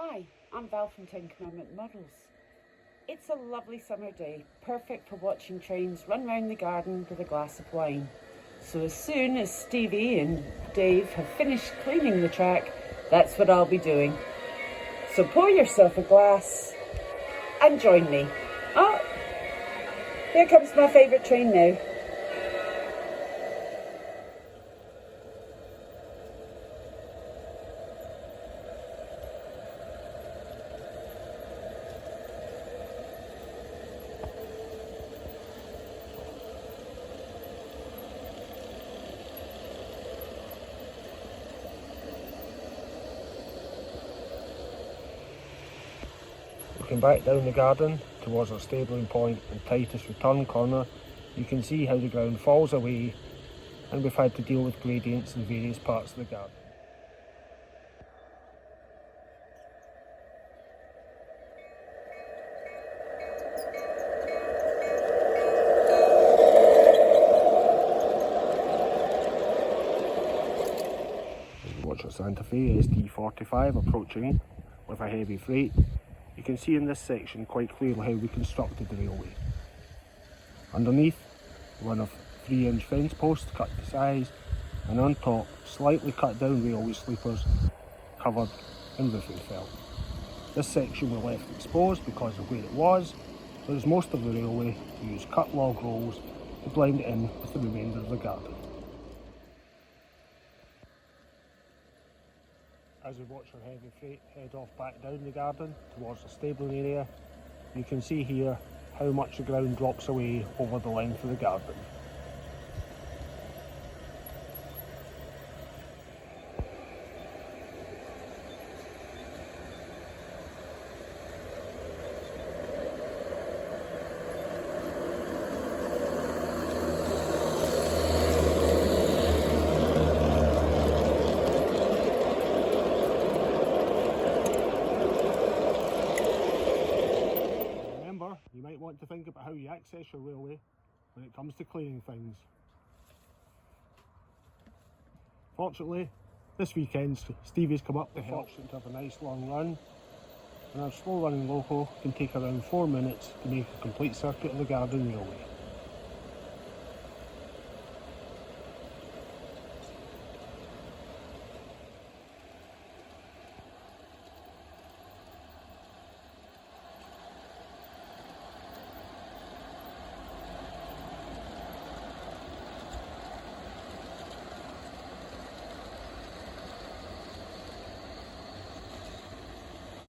Hi, I'm Val from 10 Commandment Models. It's a lovely summer day, perfect for watching trains run round the garden with a glass of wine. So as soon as Stevie and Dave have finished cleaning the track, that's what I'll be doing. So pour yourself a glass and join me. Oh, here comes my favourite train now. Looking back down the garden towards our stabling point and tightest return corner, you can see how the ground falls away and we've had to deal with gradients in various parts of the garden. As we watch our Santa Fe SD45 approaching with a heavy freight, you can see in this section quite clearly how we constructed the railway. Underneath, one of 3-inch fence posts cut to size, and on top, slightly cut down railway sleepers covered in roofing felt. This section we left exposed because of where it was, whereas most of the railway used cut log rolls to blend it in with the remainder of the garden. As we watch our heavy freight head off back down the garden towards the stabling area, you can see here how much the ground drops away over the length of the garden. You might want to think about how you access your railway when it comes to cleaning things. Fortunately, this weekend Stevie's come up to help to have a nice long run, and our slow running loco can take around 4 minutes to make a complete circuit of the garden railway.